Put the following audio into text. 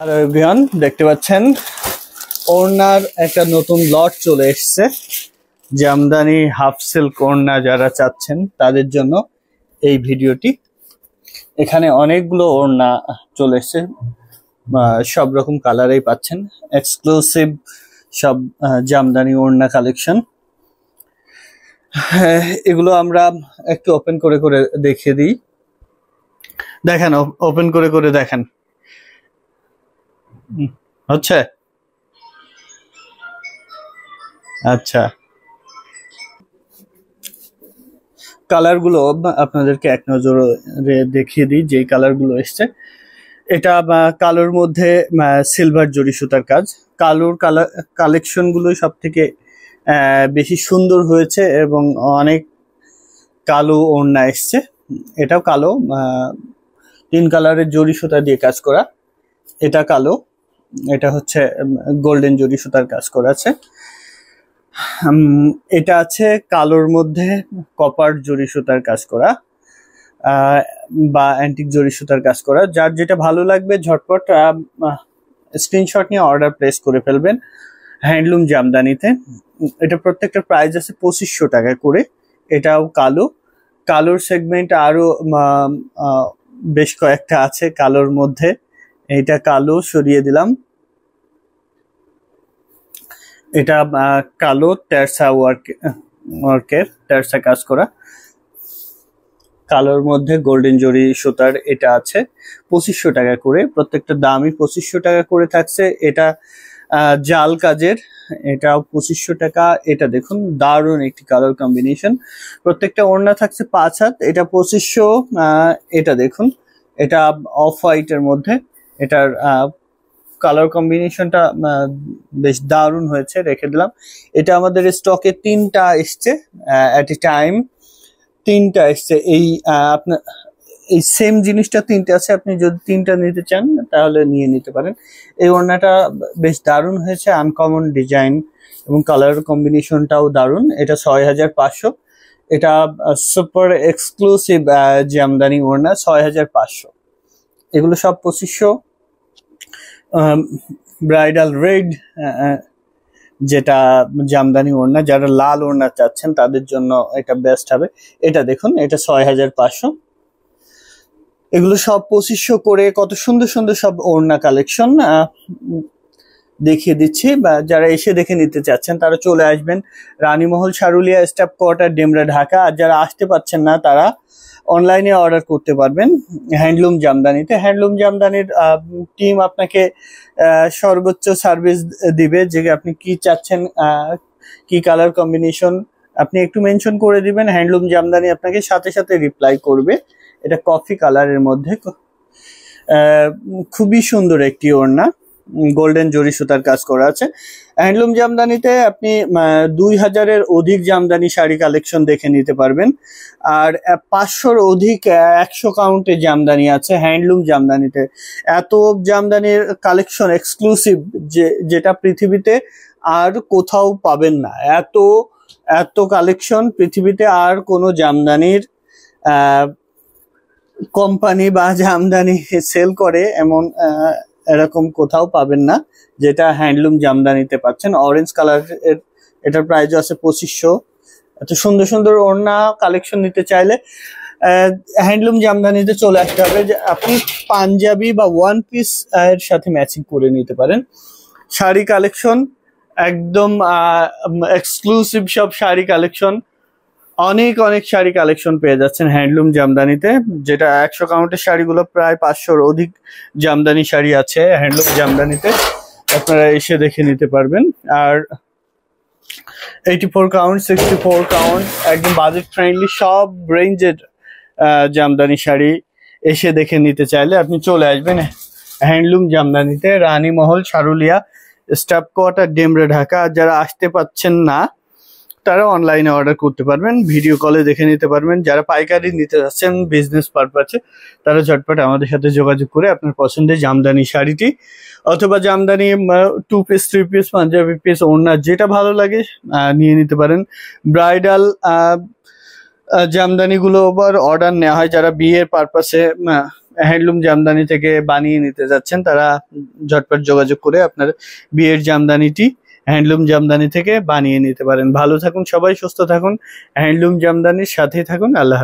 Hello everyone, দেখতে পাচ্ছেন ওড়নার একটা নতুন লট চলে এসেছে। জামদানি হাফ সিল্ক ওড়না যারা চাচ্ছেন তাদের জন্য এই ভিডিওটি। এখানে অনেকগুলো ওড়না চলে এসেছে, সব রকম কালারেই পাচ্ছেন। এক্সক্লুসিভ সব জামদানি ওড়না কালেকশন। এগুলো আমরা একটু ওপেন করে করে দেখিয়ে দিই। দেখেন, ওপেন করে করে দেখেন, হচ্ছে? আচ্ছা, কালার গুলো আপনাদেরকে এক নজরে দেখিয়ে দিই। যে কালার গুলো এসছে, এটা কালোর মধ্যে সিলভার জরি সুতার কাজ। কালোর কালেকশন গুলো সব থেকে বেশি সুন্দর হয়েছে এবং অনেক কালো ওড়না এসছে। এটাও কালো, 3 কালারের জরি সুতা দিয়ে কাজ করা। এটা কালো, এটা হচ্ছে গোল্ডেন জরি সুতার কাজ করা আছে। এটা আছে কালোর মধ্যে কপার জরি সুতার কাজ করা বা অ্যান্টিক জরি সুতার কাজ করা। যার যেটা ভালো লাগবে ঝটপট স্ক্রিনশট নিয়ে অর্ডার প্লেস করে ফেলবেন হ্যান্ডলুম জামদানিতে। এটা প্রত্যেকটা প্রাইস আছে 2500 টাকা করে। এটাও কালো, কালোর সেগমেন্ট আরো বেশ কয়েকটা আছে কালোর মধ্যে। এটা কালো সরিয়ে দিলাম। এটা কালো তেরসা ওয়ার্কের তেরসা কাজ করা। কালোর মধ্যে গোল্ডেন জরি সুতার এটা আছে 2500 টাকা করে। প্রত্যেকটা দামই 2500 টাকা করে থাকছে। এটা জাল কাজের, এটাও 2500 টাকা। এটা দেখুন, দারুণ একটি কালার কম্বিনেশন। প্রত্যেকটা ওড়না থাকছে 5 হাত। এটা 2500। এটা দেখুন, এটা অফ হোয়াইটের মধ্যে। এটার কালার কম্বিনেশনটা বেশ দারুণ হয়েছে, রেখে দিলাম। এটা আমাদের স্টকে 3টা এসছে এট এ টাইম। 3টা এসছে। এই আপনার এই সেম জিনিসটা 3টে আছে। আপনি যদি 3টা নিতে চান তাহলে নিয়ে নিতে পারেন। এই ওড়নাটা বেশ দারুণ হয়েছে, আনকমন ডিজাইন এবং কালার কম্বিনেশনটাও দারুণ। এটা 6500। এটা সুপার এক্সক্লুসিভ জামদানি ওড়না, 6500। এগুলো সব 2500। ব্রাইডাল রেড যেটা জামদানি ওড়না, যারা লাল ওড়না চাচ্ছেন তাদের জন্য এটা বেস্ট হবে। এটা দেখুন, এটা 6500। এগুলো সব 2500 করে। কত সুন্দর সুন্দর সব ওড়না কালেকশন দেখিয়ে দিচ্ছি। বা যারা এসে দেখে নিতে চাচ্ছেন তারা চলে আসবেন রানীমহল, সারুলিয়া, স্টাফ কোয়ার্টার, ডেমরা, ঢাকা। আর যারা আসতে পারছেন না তারা অনলাইনে অর্ডার করতে পারবেন হ্যান্ডলুম জামদানিতে। হ্যান্ডলুম জামদানির টিম আপনাকে সর্বোচ্চ সার্ভিস দিবে। যে আপনি কি চাচ্ছেন, কি কালার কম্বিনেশন আপনি একটু মেনশন করে দিবেন, হ্যান্ডলুম জামদানি আপনাকে সাথে সাথে রিপ্লাই করবে। এটা কফি কালারের মধ্যে, খুবই সুন্দর একটি ওড়না, গোল্ডেন জরি সুতার কাজ করা আছে। হ্যান্ডলুম জামদানিতে আপনি 2000-এর অধিক জামদানি শাড়ি কালেকশন দেখে নিতে পারবেন। আর 500-র অধিক 100 কাউন্টে জামদানি আছে হ্যান্ডলুম জামদানিতে। এত জামদানির কালেকশন এক্সক্লুসিভ, যেটা পৃথিবীতে আর কোথাও পাবেন না। এত কালেকশন পৃথিবীতে আর কোনো জামদানির কোম্পানি বা জামদানি সেল করে এমন এরকম কোথাও পাবেন না, যেটা হ্যান্ডলুম জামদানিতে পাচ্ছেন। অরেঞ্জ কালার এটার প্রাইস আছে 2500। এত সুন্দর সুন্দর ওড়না কালেকশন নিতে চাইলে হ্যান্ডলুম জামদানিতে চলে আসতে হবে। যে আপনি পাঞ্জাবি বা ওয়ান পিস এর সাথে ম্যাচিং করে নিতে পারেন। শাড়ি কালেকশন একদম এক্সক্লুসিভ সব শাড়ি কালেকশন, অনেক অনেক শাড়ি কালেকশন পেয়ে যাচ্ছেন হ্যান্ডলুম জামদানিতে। যেটা 100 কাউন্টের শাড়িগুলো প্রায় 500-র অধিক জামদানি শাড়ি আছে হ্যান্ডলুম জামদানিতে। আপনারা এসে দেখে নিতে পারবেন। আর 84 কাউন্ট, 64 কাউন্ট, একদম বাজেট ফ্রেন্ডলি সব রেঞ্জের জামদানি শাড়ি এসে দেখে নিতে চাইলে আপনি চলে আসবেন handloom জামদানিতে, রানীমহল, Sarulia, staff quarter, Demra, Dhaka. আর যারা আসতে পাচ্ছেন না তারা অনলাইনে অর্ডার করতে পারবেন, ভিডিও কলে দেখে নিতে পারবেন। যারা পাইকারি নিতে যাচ্ছেন বিজনেস পারপাসে তারা ঝটপট আমাদের সাথে যোগাযোগ করে আপনার পছন্দের জামদানি শাড়িটি অথবা jamdani 2 piece, 3 piece, panjabi piece, ওড়না যেটা ভালো লাগে নিয়ে নিতে পারেন। ব্রাইডাল জামদানিগুলো আবার অর্ডার নেওয়া হয় যারা বিয়ের পারপাসে হ্যান্ডলুম জামদানি থেকে বানিয়ে নিতে যাচ্ছেন তারা ঝটপট যোগাযোগ করে আপনার বিয়ের জামদানিটি হ্যান্ডলুম জামদানি থেকে বানিয়ে নিতে পারেন। ভালো থাকুন সবাই, সুস্থ থাকুন, হ্যান্ডলুম জামদানির সাথে থাকুন। আল্লাহ হাফেজ।